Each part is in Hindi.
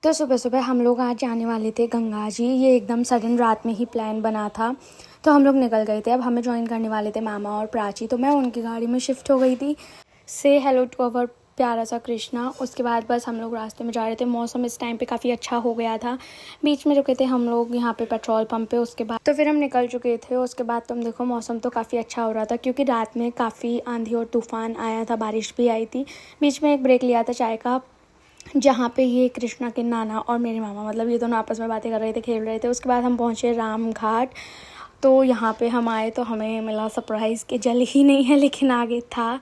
तो सुबह सुबह हम लोग आज जाने वाले थे गंगा जी। ये एकदम सडन रात में ही प्लान बना था, तो हम लोग निकल गए थे। अब हमें ज्वाइन करने वाले थे मामा और प्राची, तो मैं उनकी गाड़ी में शिफ्ट हो गई थी। से हेलो टू अवर प्यारा सा कृष्णा। उसके बाद बस हम लोग रास्ते में जा रहे थे। मौसम इस टाइम पे काफ़ी अच्छा हो गया था। बीच में रुके थे हम लोग यहाँ पे पेट्रोल पंप पे। उसके बाद तो फिर हम निकल चुके थे। उसके बाद तुम देखो मौसम तो काफ़ी अच्छा हो रहा था, क्योंकि रात में काफ़ी आंधी और तूफान आया था, बारिश भी आई थी। बीच में एक ब्रेक लिया था चाय का, जहाँ पे ये कृष्णा के नाना और मेरे मामा, मतलब ये दोनों आपस में बातें कर रहे थे, खेल रहे थे। उसके बाद हम पहुँचे राम घाट। तो यहाँ पे हम आए तो हमें मिला सरप्राइज़ कि जल ही नहीं है, लेकिन आगे था।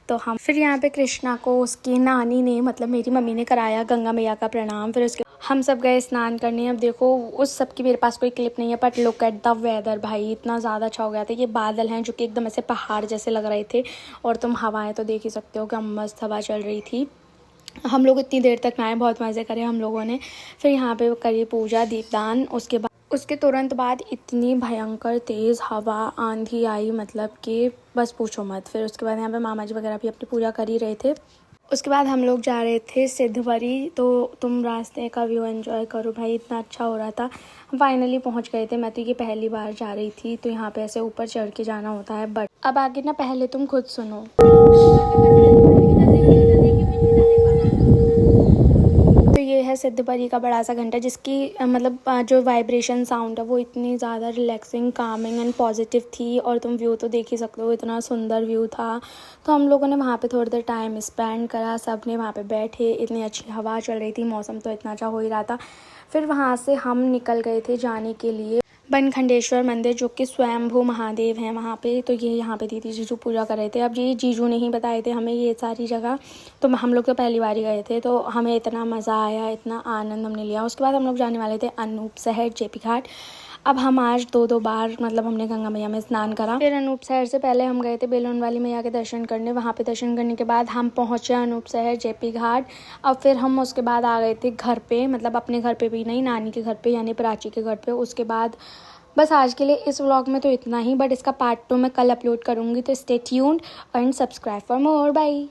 तो हम फिर यहाँ पे कृष्णा को उसकी नानी ने, मतलब मेरी मम्मी ने, कराया गंगा मैया का प्रणाम। फिर उसके हम सब गए स्नान करने। अब देखो उस सब की मेरे पास कोई क्लिप नहीं है, but look at the weather भाई, इतना ज़्यादा अच्छा हो गया था। ये बादल हैं जो कि एकदम ऐसे पहाड़ जैसे लग रहे थे, और तुम हवाएं तो देख ही सकते हो कि मस्त हवा चल रही थी। हम लोग इतनी देर तक नहाए, बहुत मज़े करे हम लोगों ने। फिर यहाँ पे करी पूजा, दीपदान। उसके तुरंत बाद इतनी भयंकर तेज़ हवा आंधी आई, मतलब कि बस पूछो मत। फिर उसके बाद यहाँ पे मामा जी वगैरह भी अपनी पूजा कर ही रहे थे। उसके बाद हम लोग जा रहे थे सिद्धवरी। तो तुम रास्ते का व्यू एंजॉय करो भाई, इतना अच्छा हो रहा था। हम फाइनली पहुँच गए थे। मैं तो ये पहली बार जा रही थी, तो यहाँ पे ऐसे ऊपर चढ़ के जाना होता है। बट अब आगे ना, पहले तुम खुद सुनो। तो ये है सिद्धपरी का बड़ा सा घंटा, जिसकी मतलब जो वाइब्रेशन साउंड है वो इतनी ज़्यादा रिलैक्सिंग, कामिंग एंड पॉजिटिव थी। और तुम व्यू तो देख ही सकते हो, इतना सुंदर व्यू था। तो हम लोगों ने वहाँ पे थोड़ी देर टाइम स्पेंड करा, सब ने वहाँ पे बैठे। इतनी अच्छी हवा चल रही थी, मौसम तो इतना अच्छा हो ही रहा था। फिर वहाँ से हम निकल गए थे जाने के लिए बनखंडेश्वर मंदिर, जो कि स्वयंभू महादेव हैं वहाँ पे। तो ये यहाँ पे दीदी जीजू पूजा कर रहे थे। अब ये जीजू ने ही बताए थे हमें ये सारी जगह, तो हम लोग तो पहली बार ही गए थे, तो हमें इतना मज़ा आया, इतना आनंद हमने लिया। उसके बाद हम लोग जाने वाले थे अनूप शहर, जेपी घाट। अब हम आज दो बार, मतलब हमने गंगा मैया में स्नान करा। फिर अनूप शहर से पहले हम गए थे बेलन वाली मैया के दर्शन करने। वहाँ पे दर्शन करने के बाद हम पहुँचे अनूप शहर, जेपी घाट। अब फिर हम उसके बाद आ गए थे घर पे, मतलब अपने घर पे भी नहीं, नानी के घर पे, यानी प्राची के घर पे। उसके बाद बस आज के लिए इस व्लॉग में तो इतना ही, बट इसका पार्ट 2 मैं कल अपलोड करूँगी। तो stay tuned and subscribe for more. Bye.